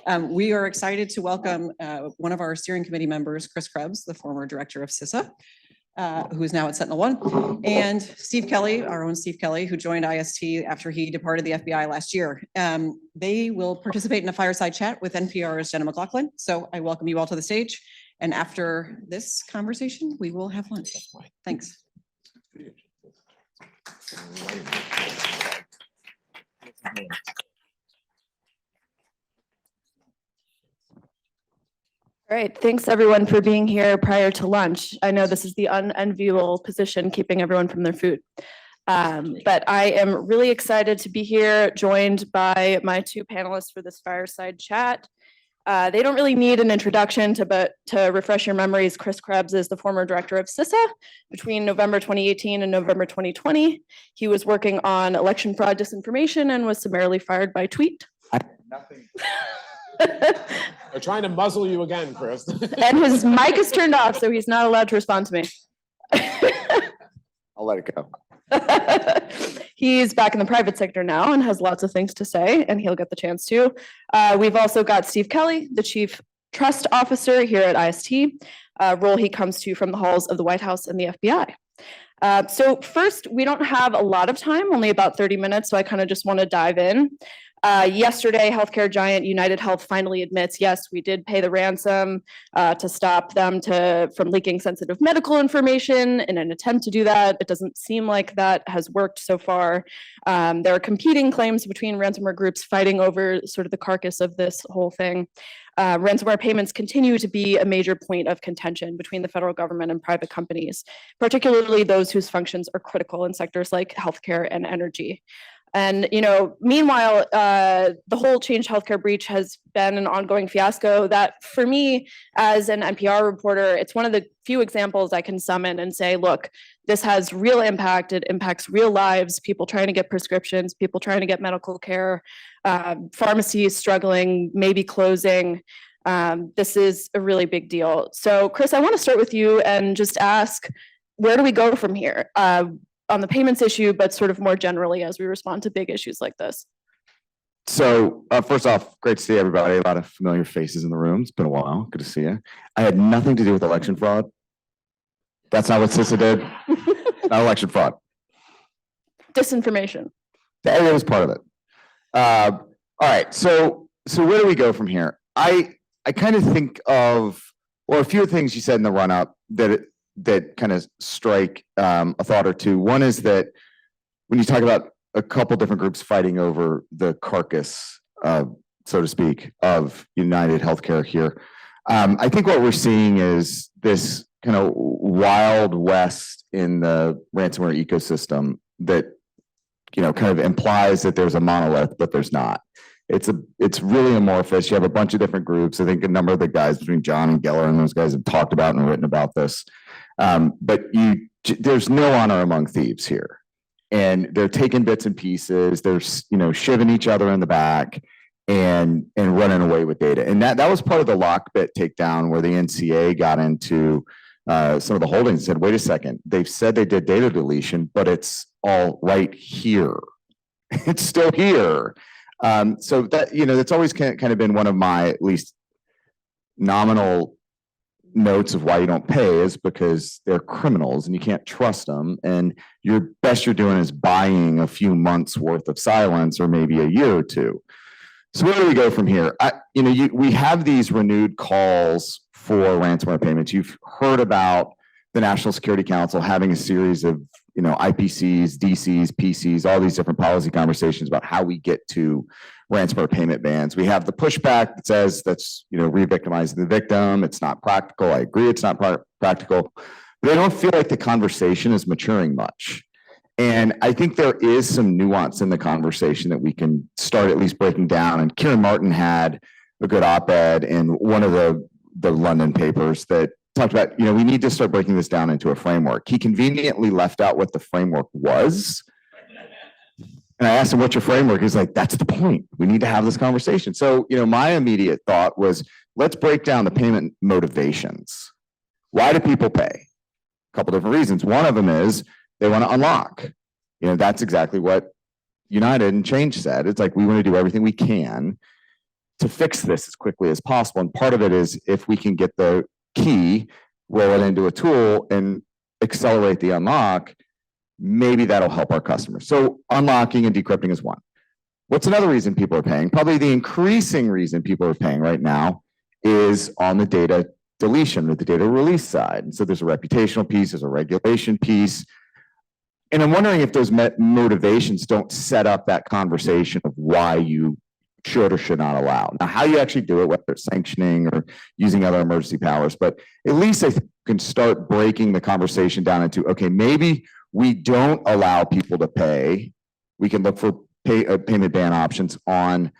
We are excited to welcome one of our steering committee members, Chris Krebs, the former director of CISA, who is now at SentinelOne, and Steve Kelly, our own Steve Kelly, who joined IST after he departed the FBI last year. They will participate in a fireside chat with NPR's Jenna McLaughlin. So I welcome you all to the stage. And after this conversation, we will have lunch. Thanks. All right, thanks everyone for being here prior to lunch. I know this is the unenviable position, keeping everyone from their food. But I am really excited to be here, joined by my two panelists for this fireside chat. They don't really need an introduction, but to refresh your memories, Chris Krebs is the former director of CISA between November 2018 and November 2020. He was working on election fraud disinformation and was summarily fired by tweet. Nothing. They're trying to muzzle you again, Chris. And his mic is turned off, so he's not allowed to respond to me. I'll let it go. He's back in the private sector now and has lots of things to say, and he'll get the chance to. We've also got Steve Kelly, the Chief Trust Officer here at IST, a role he comes to from the halls of the White House and the FBI. So first, we don't have a lot of time, only about 30 minutes, so I kind of just want to dive in. Yesterday, healthcare giant United Health finally admits, yes, we did pay the ransom to stop them from leaking sensitive medical information in an attempt to do that. It doesn't seem like that has worked so far. There are competing claims between ransomware groups fighting over sort of the carcass of this whole thing. Ransomware payments continue to be a major point of contention between the federal government and private companies, particularly those whose functions are critical in sectors like healthcare and energy. And, meanwhile, the whole Change Healthcare breach has been an ongoing fiasco that, for me, as an NPR reporter, it's one of the few examples I can summon and say, look, this has real impact. It impacts real lives, people trying to get prescriptions, people trying to get medical care, pharmacies struggling, maybe closing. This is a really big deal. So, Chris, I want to start with you and just ask, where do we go from here? On the payments issue, but sort of more generally as we respond to big issues like this. So first off, great to see everybody. A lot of familiar faces in the room. It's been a while. Good to see you. I had nothing to do with election fraud. That's not what CISA did. Not election fraud. Disinformation. That was part of it. All right. So where do we go from here? I kind of think of, or a few things you said in the run up that kind of strike a thought or two. One is that when you talk about a couple different groups fighting over the carcass, so to speak, of United Healthcare here, I think what we're seeing is this kind of wild west in the ransomware ecosystem that kind of implies that there's a monolith, but there's not. It's really amorphous. You have a bunch of different groups. I think a number of the guys between John and Geller and those guys have talked about and written about this. But there's no honor among thieves here, and they're taking bits and pieces. They're shivving each other in the back and running away with data. And that was part of the Lockbit takedown, where the NCA got into some of the holdings and said, wait a second, they've said they did data deletion, but it's all right here. It's still here. So that that's always kind of been one of my at least nominal notes of why you don't pay, is because they're criminals and you can't trust them, and your best you're doing is buying a few months worth of silence, or maybe a year or two. So where do we go from here? We have these renewed calls for ransomware payments. You've heard about the National Security Council having a series of IPCs, DCs, PCs, all these different policy conversations about how we get to ransomware payment bans. We have the pushback that says that's re-victimizing the victim. It's not practical. I agree, it's not practical. But I don't feel like the conversation is maturing much. And I think there is some nuance in the conversation that we can start at least breaking down. And Kieran Martin had a good op-ed in one of the London papers that talked about, we need to start breaking this down into a framework. He conveniently left out what the framework was. And I asked him, what's your framework? He's like, that's the point. We need to have this conversation. So, my immediate thought was, let's break down the payment motivations. Why do people pay? A couple different reasons. One of them is they want to unlock. That's exactly what United and Change said. It's like, we want to do everything we can to fix this as quickly as possible. And part of it is if we can get the key, roll it into a tool and accelerate the unlock, maybe that'll help our customers. So unlocking and decrypting is one. What's another reason people are paying? Probably the increasing reason people are paying right now is on the data deletion or the data release side. And so there's a reputational piece, there's a regulation piece. And I'm wondering if those motivations don't set up that conversation of why you should or should not allow. Now, how you actually do it, whether it's sanctioning or using other emergency powers, but at least I think we can start breaking the conversation down into, okay, maybe we don't allow people to pay. We can look for payment ban options on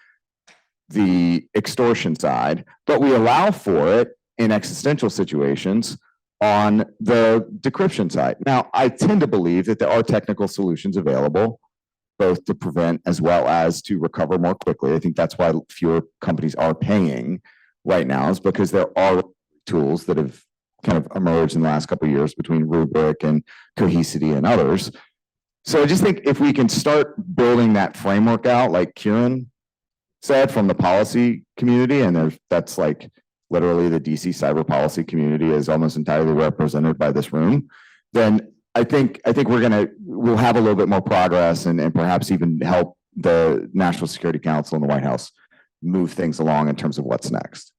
the extortion side, but we allow for it in existential situations on the decryption side. Now, I tend to believe that there are technical solutions available, both to prevent as well as to recover more quickly. I think that's why fewer companies are paying right now, is because there are tools that have kind of emerged in the last couple of years between Rubrik and Cohesity and others. So I just think if we can start building that framework out, like Kieran said, from the policy community, and that's like literally the DC cyber policy community is almost entirely represented by this room, then I think we'll have a little bit more progress and perhaps even help the National Security Council and the White House move things along in terms of what's next.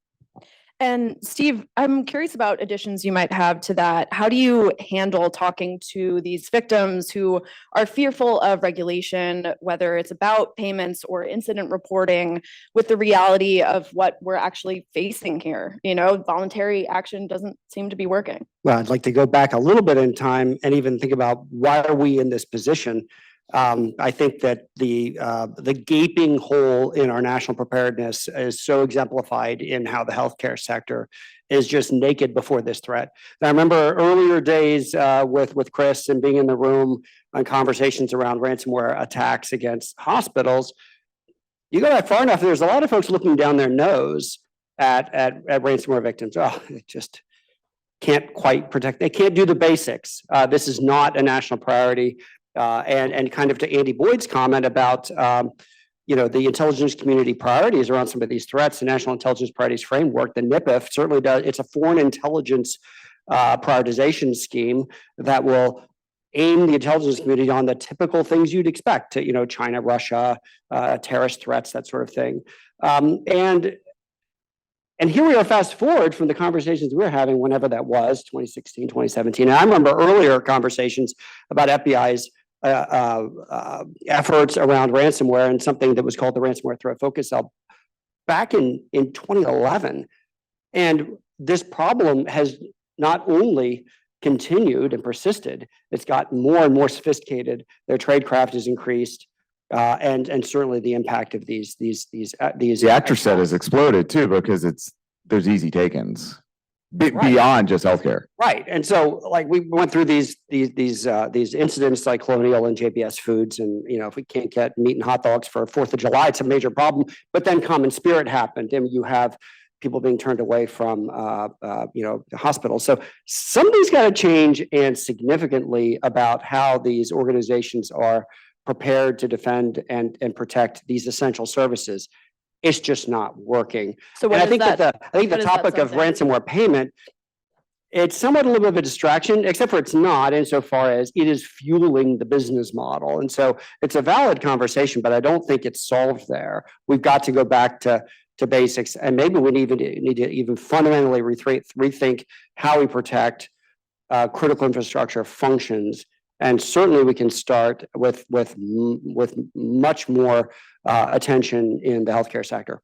And Steve, I'm curious about additions you might have to that. How do you handle talking to these victims who are fearful of regulation, whether it's about payments or incident reporting, with the reality of what we're actually facing here? You know, voluntary action doesn't seem to be working. Well, I'd like to go back a little bit in time and even think about why are we in this position. I think that the gaping hole in our national preparedness is so exemplified in how the healthcare sector is just naked before this threat. And I remember earlier days with Chris and being in the room on conversations around ransomware attacks against hospitals. You go back far enough, there's a lot of folks looking down their nose at ransomware victims. Oh, it just can't quite protect. They can't do the basics. This is not a national priority. And kind of to Andy Boyd's comment about, the intelligence community priorities around some of these threats, the National Intelligence Priorities Framework, the NIPIF certainly does. It's a foreign intelligence prioritization scheme that will aim the intelligence community on the typical things you'd expect, China, Russia, terrorist threats, that sort of thing. And here we are, fast forward from the conversations we were having, whenever that was, 2016, 2017. And I remember earlier conversations about FBI's efforts around ransomware and something that was called the Ransomware Threat Focus Cell back in 2011. And this problem has not only continued and persisted, it's gotten more and more sophisticated. Their tradecraft has increased. And certainly the impact of these. The actor set has exploded too, because there's easy take-ins beyond just healthcare. Right, and so like we went through these incidents like Colonial and JBS Foods, and if we can't get meat and hot dogs for 4th of July, it's a major problem. But then Common Spirit happened, and you have people being turned away from the hospital. So something's got to change, and significantly, about how these organizations are prepared to defend and protect these essential services. It's just not working. So what I think that, the topic of ransomware payment, it's somewhat a little bit of a distraction, except for it's not, insofar as it is fueling the business model. And so it's a valid conversation, but I don't think it's solved there. We've got to go back to basics, and maybe we need to fundamentally rethink how we protect critical infrastructure functions. And certainly we can start with much more attention in the healthcare sector.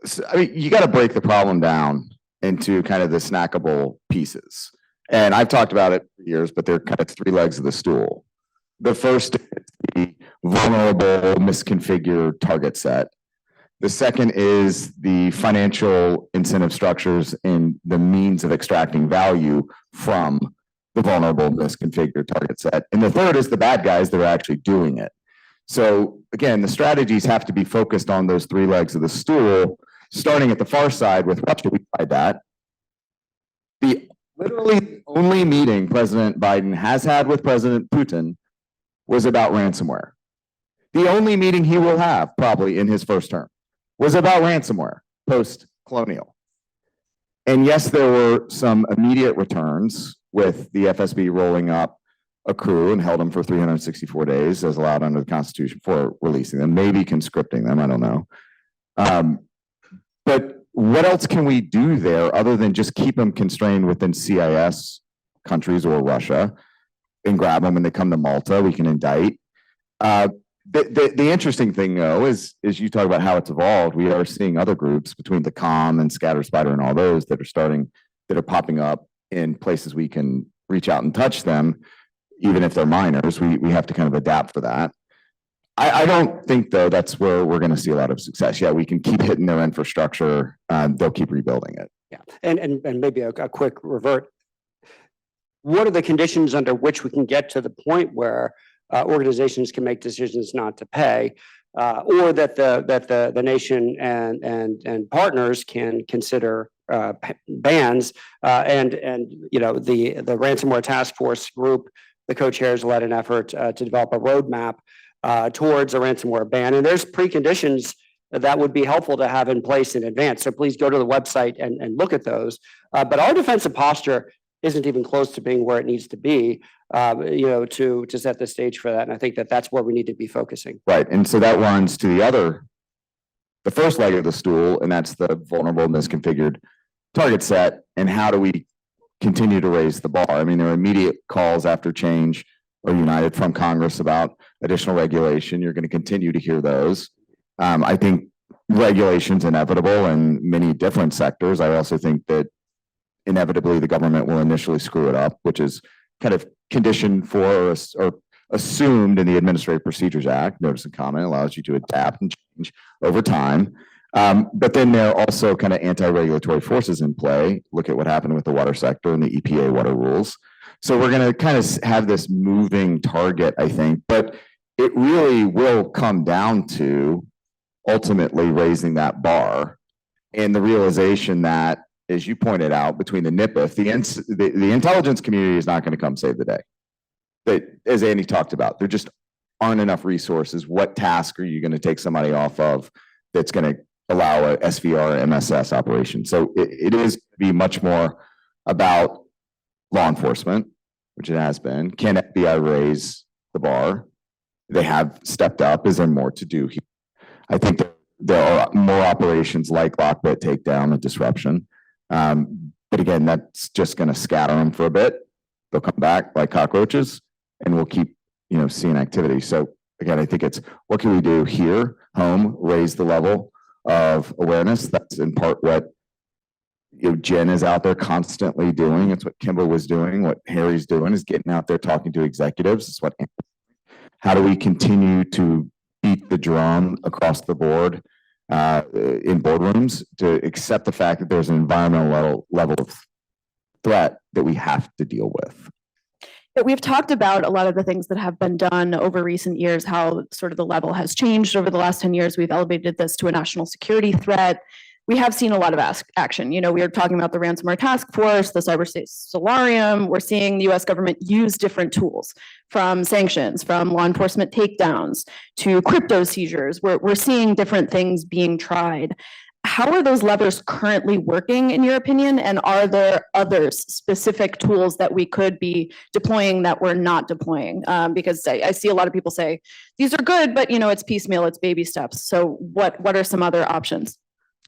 So, I mean, you got to break the problem down into kind of the snackable pieces. And I've talked about it for years, but they're kind of 3 legs of the stool. The first is the vulnerable, misconfigured target set. The second is the financial incentive structures and the means of extracting value from the vulnerable, misconfigured target set. And the third is the bad guys that are actually doing it. So again, the strategies have to be focused on those 3 legs of the stool, starting at the far side with Russia. We tried that. The literally only meeting President Biden has had with President Putin was about ransomware. The only meeting he will have probably in his first term. was about ransomware, post-colonial. And yes, there were some immediate returns with the FSB rolling up a crew and held them for 364 days as allowed under the Constitution for releasing them, maybe conscripting them, I don't know. But what else can we do there other than just keep them constrained within CIS countries or Russia and grab them when they come to Malta? We can indict. The interesting thing, though, is you talk about how it's evolved. We are seeing other groups between the COM and Scatter Spider and all those that are popping up in places we can reach out and touch them, even if they're minors. We have to kind of adapt for that. I don't think, though, that's where we're going to see a lot of success. Yeah, we can keep hitting their infrastructure. They'll keep rebuilding it. Yeah, and maybe a quick revert. What are the conditions under which we can get to the point where organizations can make decisions not to pay, or that the nation and partners can consider bans? And you know, the Ransomware Task Force group, the co-chairs led an effort to develop a roadmap towards a ransomware ban, and there's preconditions that would be helpful to have in place in advance. So please go to the website and look at those. But our defensive posture isn't even close to being where it needs to be, you know, to set the stage for that. And I think that's where we need to be focusing. Right, and so that runs to the first leg of the stool, and that's the vulnerable, misconfigured target set. And how do we continue to raise the bar? I mean, there are immediate calls after change or united from Congress about additional regulation. You're going to continue to hear those. I think regulation's inevitable in many different sectors. I also think that inevitably the government will initially screw it up, which is kind of conditioned for or assumed in the Administrative Procedures Act. Notice and comment allows you to adapt and change over time. But then there are also kind of anti-regulatory forces in play. Look at what happened with the water sector and the EPA water rules. So we're going to kind of have this moving target, I think, but it really will come down to ultimately raising that bar and the realization that, as you pointed out, between the NIPIF, the intelligence community is not going to come save the day. But as Andy talked about, there just aren't enough resources. What task are you going to take somebody off of that's going to allow a SVR or MSS operation? So it is to be much more about law enforcement, which it has been. Can FBI raise the bar? They have stepped up. Is there more to do here? I think there are more operations like Lockbit takedown and disruption. But again, that's just going to scatter them for a bit. They'll come back like cockroaches, and we'll keep, you know, seeing activity. So again, I think it's what can we do here, home, raise the level of awareness. That's in part what, you know, Jen is out there constantly doing. It's what Kimber was doing. What Harry's doing is getting out there talking to executives. It's what. How do we continue to beat the drum across the board in boardrooms to accept the fact that there's an environmental level of threat that we have to deal with? We've talked about a lot of the things that have been done over recent years, how sort of the level has changed over the last 10 years. We've elevated this to a national security threat. We have seen a lot of action. You know, we were talking about the Ransomware Task Force, the Cyberspace Solarium. We're seeing the US government use different tools, from sanctions, from law enforcement takedowns to crypto seizures. We're seeing different things being tried. How are those levers currently working, in your opinion? And are there other specific tools that we could be deploying that we're not deploying? Because I see a lot of people say, these are good, but, you know, it's piecemeal, it's baby steps. So what are some other options?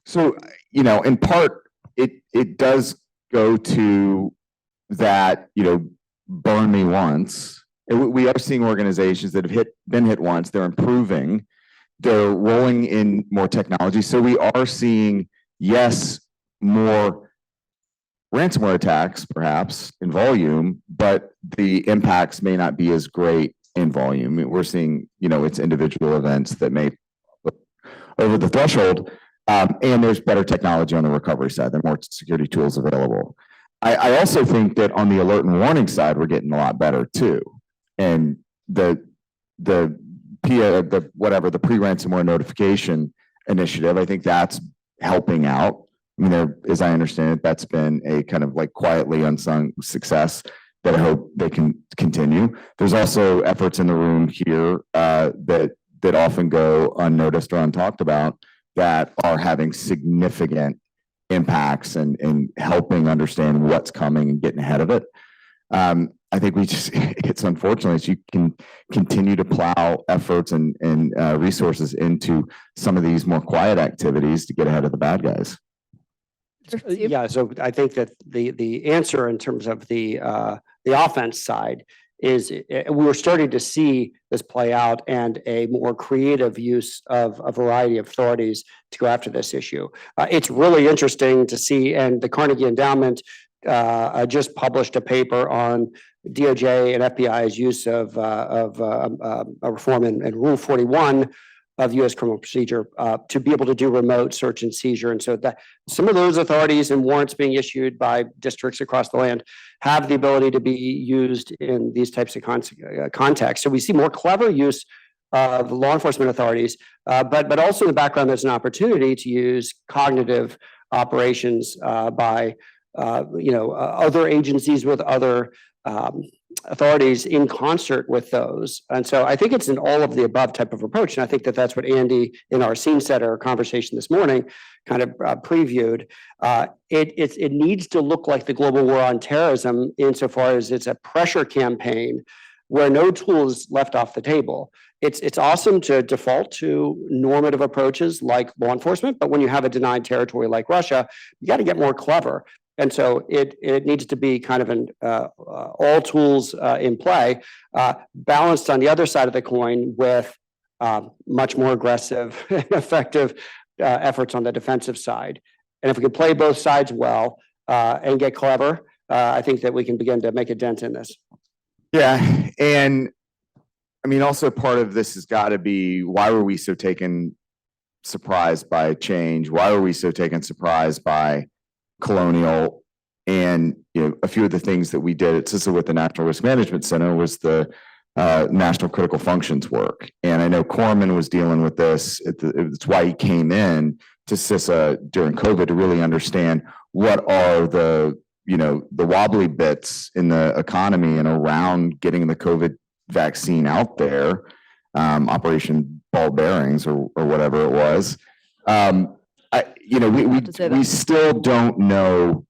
So, you know, in part, it does go to that, you know, burn me once. We are seeing organizations that have been hit once, they're improving, they're rolling in more technology. So we are seeing, yes, more ransomware attacks, perhaps in volume, but the impacts may not be as great in volume. We're seeing, you know, it's individual events that may over the threshold. And there's better technology on the recovery side. There are more security tools available. I also think that on the alert and warning side, we're getting a lot better too. And the pre-ransomware notification initiative, I think that's helping out. I mean, as I understand it, that's been a kind of like quietly unsung success that I hope they can continue. There's also efforts in the room here that often go unnoticed or untalked about that are having significant impacts and helping understand what's coming and getting ahead of it. I think it's unfortunate as you can continue to plow efforts and resources into some of these more quiet activities to get ahead of the bad guys. Yeah, so I think that the answer in terms of the offense side is we're starting to see this play out and a more creative use of a variety of authorities to go after this issue. It's really interesting to see, and the Carnegie Endowment just published a paper on DOJ and FBI's use of a reform in Rule 41 of U.S. criminal procedure to be able to do remote search and seizure. And so that some of those authorities and warrants being issued by districts across the land have the ability to be used in these types of contexts. So we see more clever use of law enforcement authorities, but also in the background, there's an opportunity to use cognitive operations by other agencies with other authorities in concert with those. And so I think it's an all of the above type of approach. And I think that that's what Andy in our scene setter conversation this morning kind of previewed. It needs to look like the global war on terrorism insofar as it's a pressure campaign where no tool is left off the table. It's awesome to default to normative approaches like law enforcement, but when you have a denied territory like Russia, you got to get more clever. And so it needs to be kind of an all tools in play, balanced on the other side of the coin with much more aggressive and effective efforts on the defensive side. And if we can play both sides well and get clever, I think that we can begin to make a dent in this. Yeah, and I mean, also part of this has got to be, why were we so taken surprised by change? Why were we so taken surprised by Colonial? And a few of the things that we did at CISA with the National Risk Management Center was the national critical functions work. And I know Corman was dealing with this. It's why he came in to CISA during COVID to really understand what are the wobbly bits in the economy and around getting the COVID vaccine out there, Operation Ball Bearings or whatever it was. We still don't know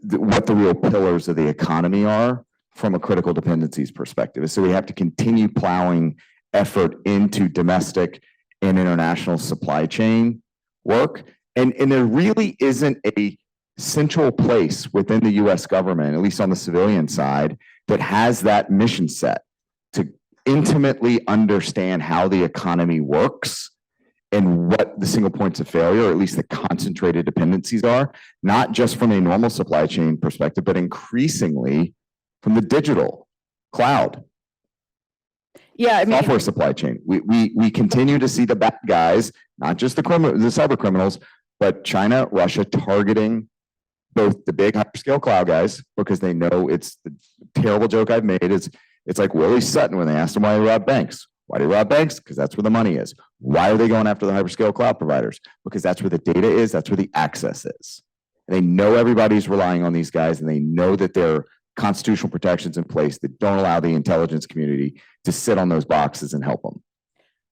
what the real pillars of the economy are from a critical dependencies perspective. So we have to continue plowing effort into domestic and international supply chain work. And there really isn't a central place within the US government, at least on the civilian side, that has that mission set to intimately understand how the economy works and what the single points of failure, or at least the concentrated dependencies are, not just from a normal supply chain perspective, but increasingly from the digital cloud. Yeah, I mean, software supply chain. We continue to see the bad guys, not just the cyber criminals, but China, Russia targeting both the big hyperscale cloud guys, because they know it's the terrible joke I've made is it's like Willie Sutton when they asked him why he robbed banks. Why do you rob banks? Because that's where the money is. Why are they going after the hyperscale cloud providers? Because that's where the data is. That's where the access is. And they know everybody's relying on these guys, and they know that there are constitutional protections in place that don't allow the intelligence community to sit on those boxes and help them.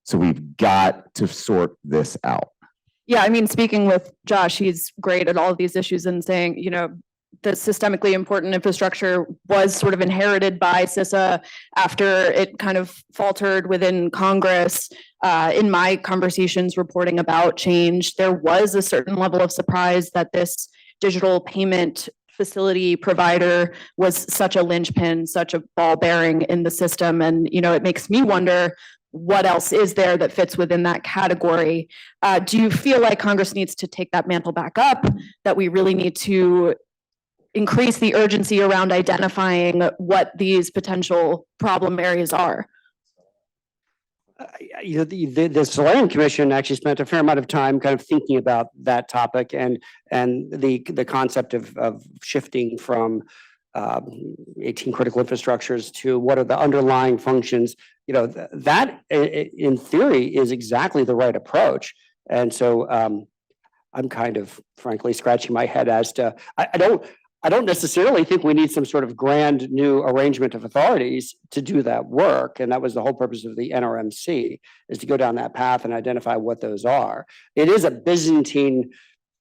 So we've got to sort this out. Yeah, I mean, speaking with Josh, he's great at all of these issues and saying, the systemically important infrastructure was sort of inherited by CISA after it kind of faltered within Congress. In my conversations reporting about change, there was a certain level of surprise that this digital payment facility provider was such a linchpin, such a ball bearing in the system. And, it makes me wonder, what else is there that fits within that category? Do you feel like Congress needs to take that mantle back up, that we really need to increase the urgency around identifying what these potential problem areas are? The Solarium Commission actually spent a fair amount of time kind of thinking about that topic and the concept of shifting from 18 critical infrastructures to what are the underlying functions. That in theory is exactly the right approach. And so I'm kind of frankly scratching my head as to I don't necessarily think we need some sort of grand new arrangement of authorities to do that work. And that was the whole purpose of the NRMC, is to go down that path and identify what those are. It is a Byzantine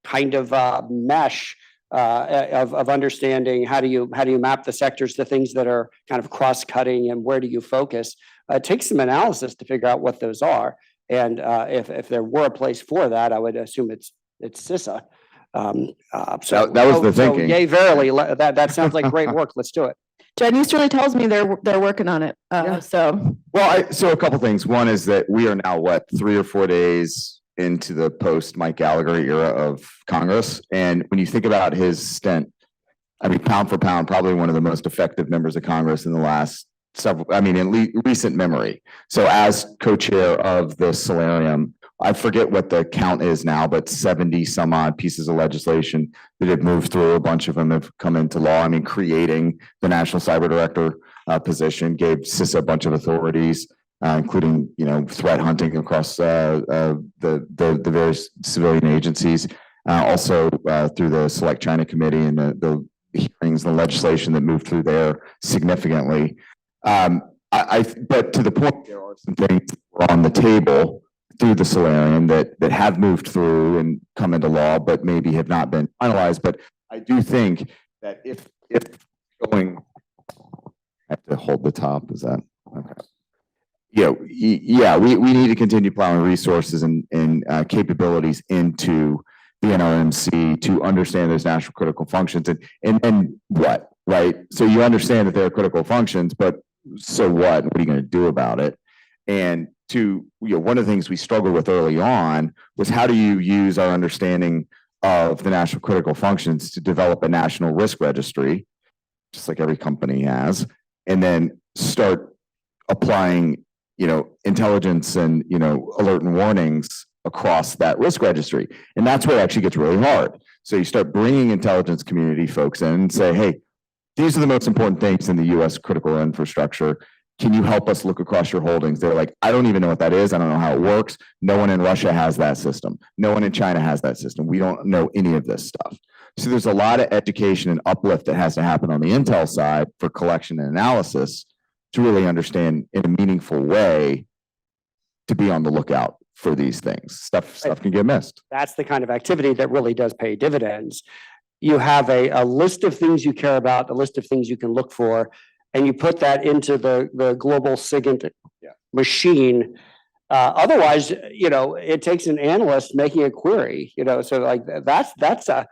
kind of mesh of understanding how do you map the sectors to things that are kind of cross-cutting, and where do you focus. It takes some analysis to figure out what those are. And if there were a place for that, I would assume it's CISA. So That was the thinking. Yay, verily, that sounds like great work. Let's do it. Jen Easterly tells me they're working on it. So Well, so a couple things. One is that we are now, what, 3 or 4 days into the post Mike Gallagher era of Congress. And when you think about his stint, I mean, pound for pound, probably one of the most effective members of Congress in the last several, I mean, in recent memory. So as co-chair of the Solarium, I forget what the count is now, but 70 some odd pieces of legislation that have moved through. A bunch of them have come into law. I mean, creating the National Cyber Director position gave CISA a bunch of authorities, including, threat hunting across the various civilian agencies. Also through the Select China Committee and the hearings, the legislation that moved through there significantly. But to the point, there are some things that were on the table through the Solarium that have moved through and come into law, but maybe have not been finalized. But I do think that if going, I have to hold the top, is that okay? We need to continue plowing resources and capabilities into the NRMC to understand those national critical functions and then what, right? So you understand that they're critical functions, but so what? What are you going to do about it? And one of the things we struggled with early on was how do you use our understanding of the national critical functions to develop a national risk registry, just like every company has, and then start applying, intelligence and, alert and warnings across that risk registry. And that's where it actually gets really hard. So you start bringing intelligence community folks in and say, hey, these are the most important things in the US critical infrastructure. Can you help us look across your holdings? They're like, I don't even know what that is. I don't know how it works. No one in Russia has that system. No one in China has that system. We don't know any of this stuff. So there's a lot of education and uplift that has to happen on the intel side for collection and analysis to really understand in a meaningful way to be on the lookout for these things. Stuff can get missed. That's the kind of activity that really does pay dividends. You have a list of things you care about, a list of things you can look for, and you put that into the global SIGINT machine. Otherwise, it takes an analyst making a query, so like that's a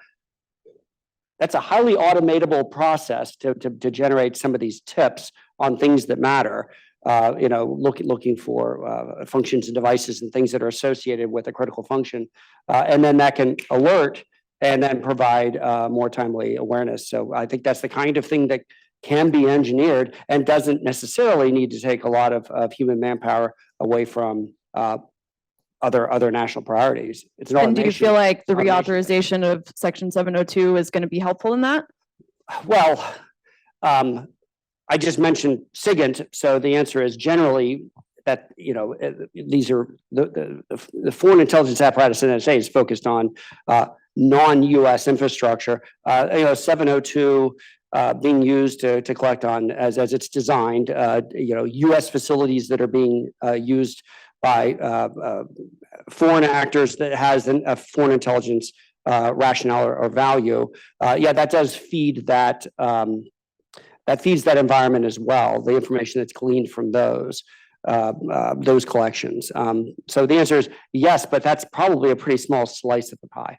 highly automatable process to generate some of these tips on things that matter. Looking for functions and devices and things that are associated with a critical function. And then that can alert and then provide more timely awareness. So I think that's the kind of thing that can be engineered and doesn't necessarily need to take a lot of human manpower away from other national priorities. It's an and do you feel like the automation. reauthorization of Section 702 is going to be helpful in that? Well, I just mentioned SIGINT, so the answer is generally that these are the foreign intelligence apparatus in the NSA is focused on non-U.S. infrastructure. 702 being used to collect on as it's designed. U.S. facilities that are being used by foreign actors that has a foreign intelligence rationale or value. That does feed that. That feeds that environment as well. The information that's gleaned from those collections. So the answer is yes, but that's probably a pretty small slice of the pie.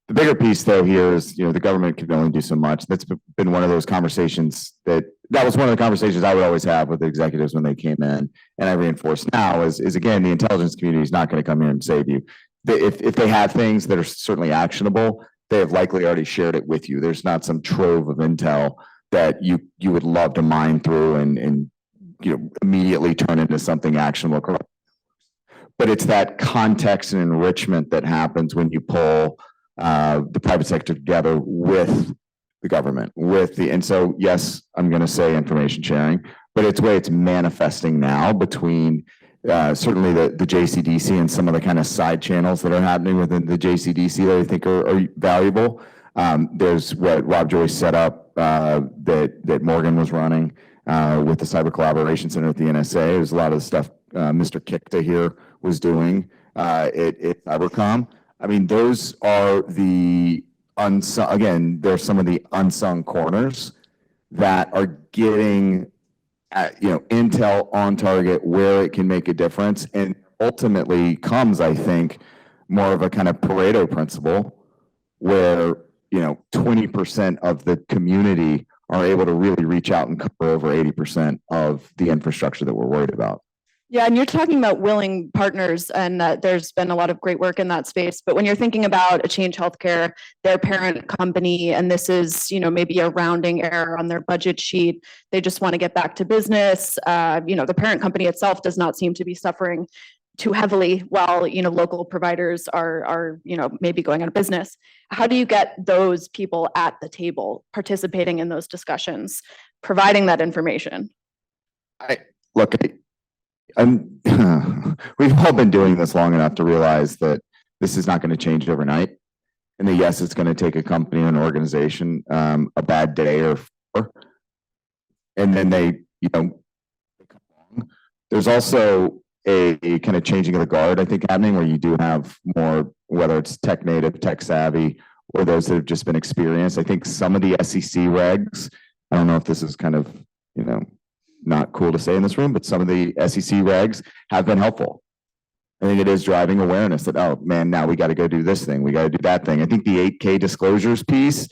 The bigger piece, though, here is, the government can only do so much. That's been one of those conversations that was one of the conversations I would always have with the executives when they came in. And I reinforce now is again, the intelligence community is not going to come here and save you. If they have things that are certainly actionable, they have likely already shared it with you. There's not some trove of intel that you would love to mine through and immediately turn into something actionable. But it's that context and enrichment that happens when you pull the private sector together with the government, and so yes, I'm going to say information sharing, but it's way it's manifesting now between certainly the JCDC and some of the kind of side channels that are happening within the JCDC that I think are valuable. There's what Rob Joyce set up that Morgan was running with the Cyber Collaboration Center at the NSA. There's a lot of the stuff Mr. Kikta here was doing at Cybercom. I mean, those are the unsung, again, there's some of the unsung corners that are getting intel on target where it can make a difference, and ultimately comes, I think, more of a kind of Pareto principle where 20% of the community are able to really reach out and cover over 80% of the infrastructure that we're worried about. Yeah, and you're talking about willing partners, and there's been a lot of great work in that space. But when you're thinking about a Change Healthcare, their parent company, and this is, maybe a rounding error on their budget sheet, they just want to get back to business. The parent company itself does not seem to be suffering too heavily, while local providers are maybe going out of business. How do you get those people at the table participating in those discussions, providing that information? We've all been doing this long enough to realize that this is not going to change overnight. And that yes, it's going to take a company or an organization a bad day or four, and then they, there's also a kind of changing of the guard, I think, happening where you do have more, whether it's tech native, tech savvy, or those that have just been experienced. I think some of the SEC regs, I don't know if this is kind of, not cool to say in this room, but some of the SEC regs have been helpful. I think it is driving awareness that, oh man, now we got to go do this thing. We got to do that thing. I think the 8K disclosures piece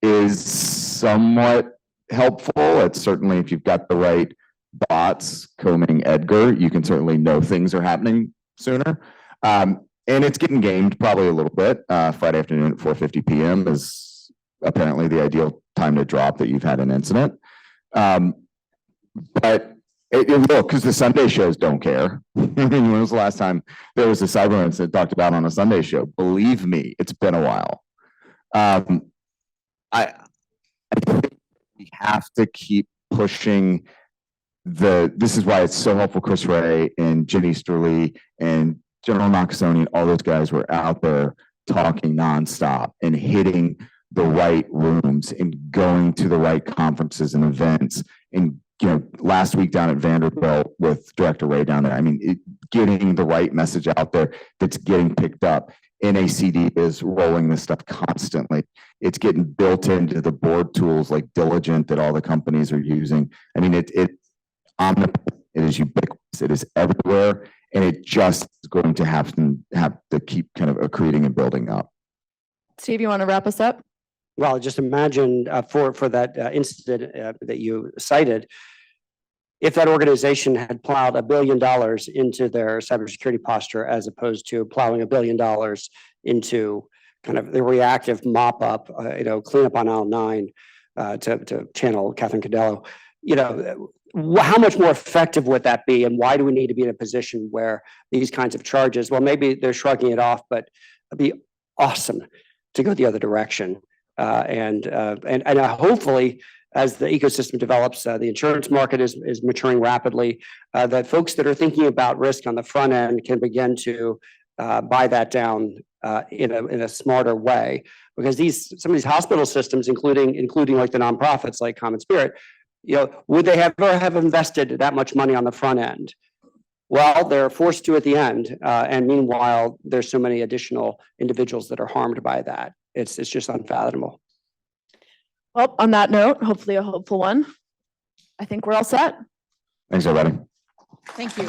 is somewhat helpful. It's certainly, if you've got the right bots combing Edgar, you can certainly know things are happening sooner. And it's getting gamed probably a little bit. Friday afternoon at 4:50 p.m. is apparently the ideal time to drop that you've had an incident. But it will, because the Sunday shows don't care. When was the last time there was a cyber incident talked about on a Sunday show? Believe me, it's been a while. I think we have to keep pushing this is why it's so helpful. Chris Ray and Jen Easterly and General Nakasone, all those guys were out there talking nonstop and hitting the right rooms and going to the right conferences and events. And last week down at Vanderbilt with Director Ray down there, I mean, getting the right message out there that's getting picked up. NACD is rolling this stuff constantly. It's getting built into the board tools like Diligent that all the companies are using. I mean, it is ubiquitous. It is everywhere, and it just is going to have to keep kind of accreting and building up. Steve, you want to wrap us up? Well, just imagine for that incident that you cited, if that organization had plowed $1 billion into their cybersecurity posture, as opposed to plowing $1 billion into kind of the reactive mop up, clean up on aisle 9, to channel Catherine Cadello, how much more effective would that be? And why do we need to be in a position where these kinds of charges, well, maybe they're shrugging it off, but it'd be awesome to go the other direction. And hopefully, as the ecosystem develops, the insurance market is maturing rapidly, that folks that are thinking about risk on the front end can begin to buy that down in a smarter way. Because some of these hospital systems, including like the nonprofits like Common Spirit, would they ever have invested that much money on the front end? Well, they're forced to at the end, and meanwhile, there's so many additional individuals that are harmed by that. It's just unfathomable. Well, on that note, hopefully a hopeful one, I think we're all set. Thanks, everybody. Thank you.